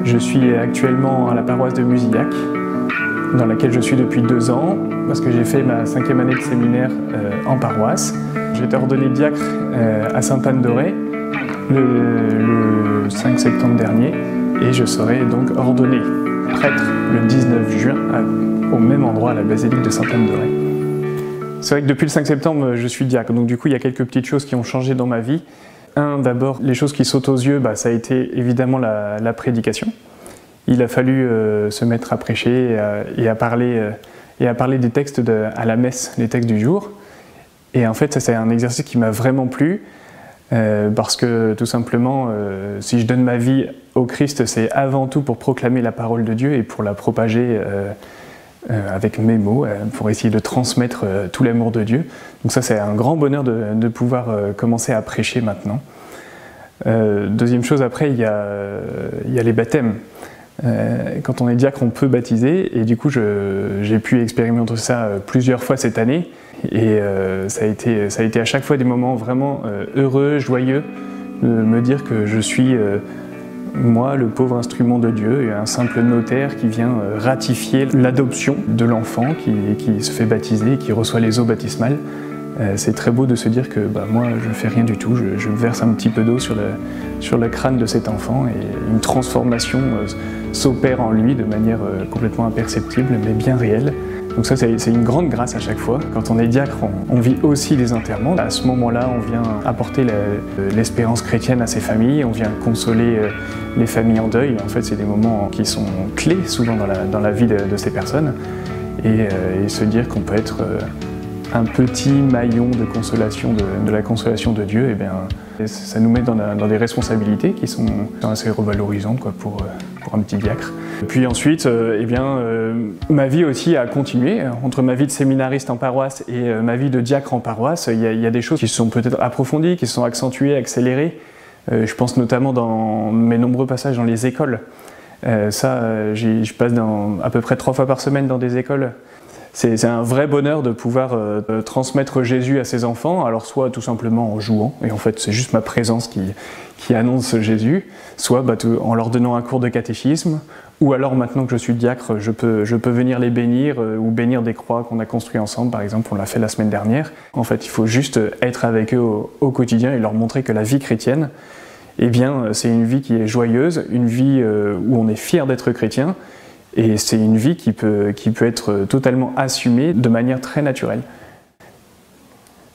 Je suis actuellement à la paroisse de Musillac, dans laquelle je suis depuis 2 ans, parce que j'ai fait ma 5e année de séminaire en paroisse. J'ai été ordonné diacre à Sainte-Anne-d'Auray le 5 septembre dernier, et je serai donc ordonné prêtre le 19 juin au même endroit, à la basilique de Sainte-Anne-d'Auray. C'est vrai que depuis le 5 septembre, je suis diacre, donc du coup il y a quelques petites choses qui ont changé dans ma vie. D'abord, les choses qui sautent aux yeux, ça a été évidemment la prédication. Il a fallu se mettre à prêcher et à parler des textes à la messe, les textes du jour. Et en fait, ça c'est un exercice qui m'a vraiment plu, parce que tout simplement, si je donne ma vie au Christ, c'est avant tout pour proclamer la parole de Dieu et pour la propager avec mes mots, pour essayer de transmettre tout l'amour de Dieu. Donc ça c'est un grand bonheur de pouvoir commencer à prêcher maintenant. Deuxième chose, après, il y a les baptêmes. Quand on est diacre, on peut baptiser, et du coup j'ai pu expérimenter ça plusieurs fois cette année, et ça a été à chaque fois des moments vraiment heureux, joyeux, de me dire que je suis moi, le pauvre instrument de Dieu, et un simple notaire qui vient ratifier l'adoption de l'enfant qui se fait baptiser et qui reçoit les eaux baptismales. C'est très beau de se dire que moi je ne fais rien du tout, je verse un petit peu d'eau sur le crâne de cet enfant, et une transformation s'opère en lui de manière complètement imperceptible mais bien réelle. Donc ça c'est une grande grâce à chaque fois. Quand on est diacre, on vit aussi les enterrements. À ce moment-là, on vient apporter l'espérance chrétienne à ces familles, on vient consoler les familles en deuil. En fait, c'est des moments qui sont clés souvent dans la vie de ces personnes, et se dire qu'on peut être un petit maillon de consolation, de la consolation de Dieu, ça nous met dans des responsabilités qui sont assez revalorisantes pour un petit diacre. Et puis ensuite, ma vie aussi a continué. Entre ma vie de séminariste en paroisse et ma vie de diacre en paroisse, il y a des choses qui se sont peut-être approfondies, qui se sont accentuées, accélérées. Je pense notamment dans mes nombreux passages dans les écoles. Je passe à peu près 3 fois par semaine dans des écoles. C'est un vrai bonheur de pouvoir transmettre Jésus à ses enfants, alors soit tout simplement en jouant, et en fait c'est juste ma présence qui annonce Jésus, soit en leur donnant un cours de catéchisme, ou alors maintenant que je suis diacre, je peux venir les bénir, ou bénir des croix qu'on a construites ensemble, par exemple, on l'a fait la semaine dernière. En fait, il faut juste être avec eux au quotidien et leur montrer que la vie chrétienne, c'est une vie qui est joyeuse, une vie où on est fier d'être chrétien, et c'est une vie qui peut être totalement assumée de manière très naturelle.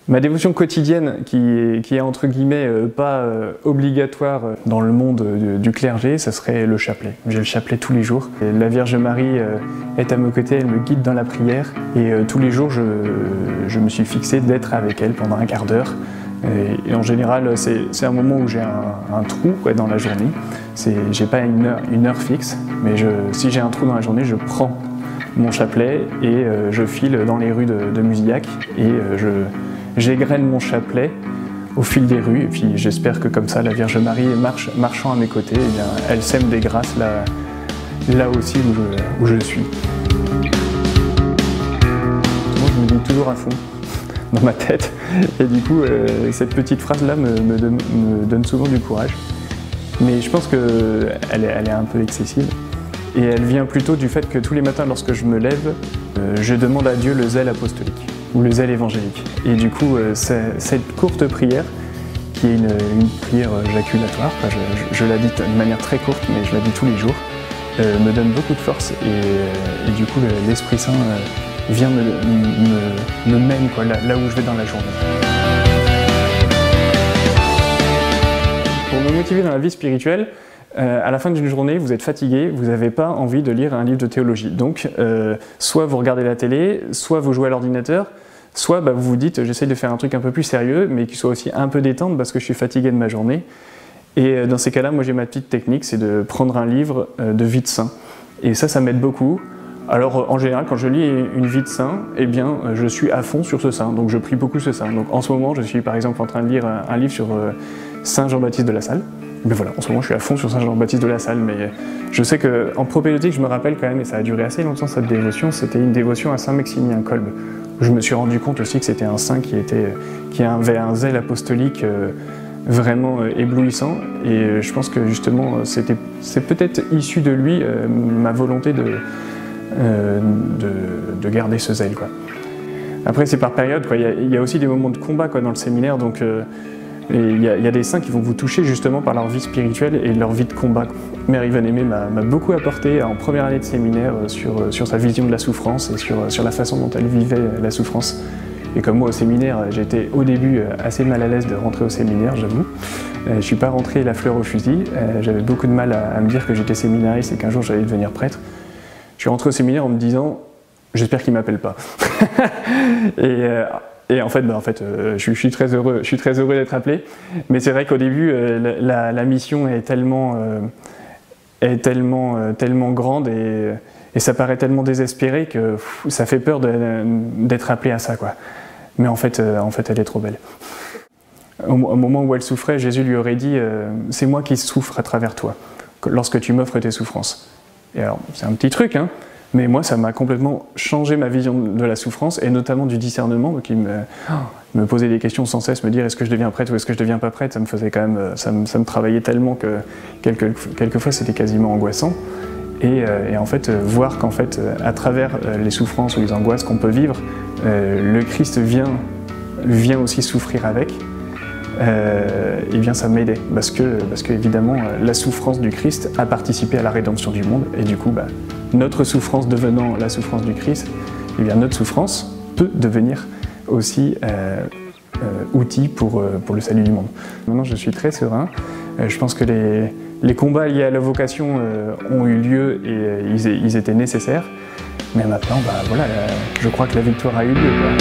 Ma dévotion quotidienne, qui est entre guillemets pas obligatoire dans le monde du clergé, ça serait le chapelet. J'ai le chapelet tous les jours. Et la Vierge Marie est à mes côtés, elle me guide dans la prière, et tous les jours je me suis fixé d'être avec elle pendant un quart d'heure. Et en général, c'est un moment où j'ai un trou dans la journée. J'ai pas une heure fixe, mais si j'ai un trou dans la journée, je prends mon chapelet et je file dans les rues de Musillac, et j'égrène mon chapelet au fil des rues. Et puis j'espère que comme ça, la Vierge Marie, marchant à mes côtés, elle sème des grâces là aussi où je suis. Moi, je me dis toujours à fond dans ma tête, et du coup cette petite phrase là me donne souvent du courage, mais je pense qu'elle est un peu excessive, et elle vient plutôt du fait que tous les matins lorsque je me lève, je demande à Dieu le zèle apostolique ou le zèle évangélique, et du coup cette courte prière, qui est une prière jaculatoire, je la dis de manière très courte, mais je la dis tous les jours, me donne beaucoup de force, et du coup l'Esprit Saint vient me mène là où je vais dans la journée. Pour me motiver dans la vie spirituelle, à la fin d'une journée, vous êtes fatigué, vous n'avez pas envie de lire un livre de théologie. Donc, soit vous regardez la télé, soit vous jouez à l'ordinateur, soit vous vous dites j'essaye de faire un truc un peu plus sérieux, mais qui soit aussi un peu détente parce que je suis fatigué de ma journée. Et dans ces cas-là, moi j'ai ma petite technique, c'est de prendre un livre de vie de saint. Et ça m'aide beaucoup. Alors en général, quand je lis une vie de saint, je suis à fond sur ce saint, donc je prie beaucoup ce saint. Donc en ce moment, je suis par exemple en train de lire un livre sur Saint Jean-Baptiste de La Salle. Mais voilà, en ce moment je suis à fond sur Saint Jean-Baptiste de La Salle, mais je sais qu'en propédeutique, je me rappelle quand même, et ça a duré assez longtemps cette dévotion, c'était une dévotion à Saint Maximilien Kolbe. Je me suis rendu compte aussi que c'était un saint qui avait un zèle apostolique vraiment éblouissant, et je pense que justement c'est peut-être issu de lui ma volonté de garder ce zèle, quoi. Après c'est par période, quoi. Il y a aussi des moments de combat, quoi, dans le séminaire, donc il y a des saints qui vont vous toucher justement par leur vie spirituelle et leur vie de combat. Mère Yvonne Aimée m'a beaucoup apporté en première année de séminaire sur sa vision de la souffrance et sur la façon dont elle vivait la souffrance. Et comme moi au séminaire, j'étais au début assez mal à l'aise de rentrer au séminaire, j'avoue. Je ne suis pas rentré la fleur au fusil, j'avais beaucoup de mal à me dire que j'étais séminariste et qu'un jour j'allais devenir prêtre. Je suis rentré au séminaire en me disant « j'espère qu'il ne m'appelle pas ». Et en fait, je suis très heureux d'être appelé. Mais c'est vrai qu'au début, la mission est tellement grande et ça paraît tellement désespéré que ça fait peur d'être appelé à ça, quoi. Mais en fait, elle est trop belle. Au moment où elle souffrait, Jésus lui aurait dit « c'est moi qui souffre à travers toi, lorsque tu m'offres tes souffrances ». Et alors, c'est un petit truc, hein, mais moi, ça m'a complètement changé ma vision de la souffrance, et notamment du discernement. Donc, il me posait des questions sans cesse, me dire est-ce que je deviens prêtre ou est-ce que je deviens pas prêtre. Ça me faisait quand même, ça me travaillait tellement que quelquefois c'était quasiment angoissant. Et en fait, voir qu'en fait, à travers les souffrances ou les angoisses qu'on peut vivre, le Christ vient aussi souffrir avec. Et bien ça m'aidait parce que évidemment la souffrance du Christ a participé à la rédemption du monde, et du coup notre souffrance devenant la souffrance du Christ, et bien notre souffrance peut devenir aussi outil pour le salut du monde. Maintenant je suis très serein, je pense que les combats liés à la vocation ont eu lieu et ils étaient nécessaires, mais maintenant voilà, je crois que la victoire a eu lieu, quoi.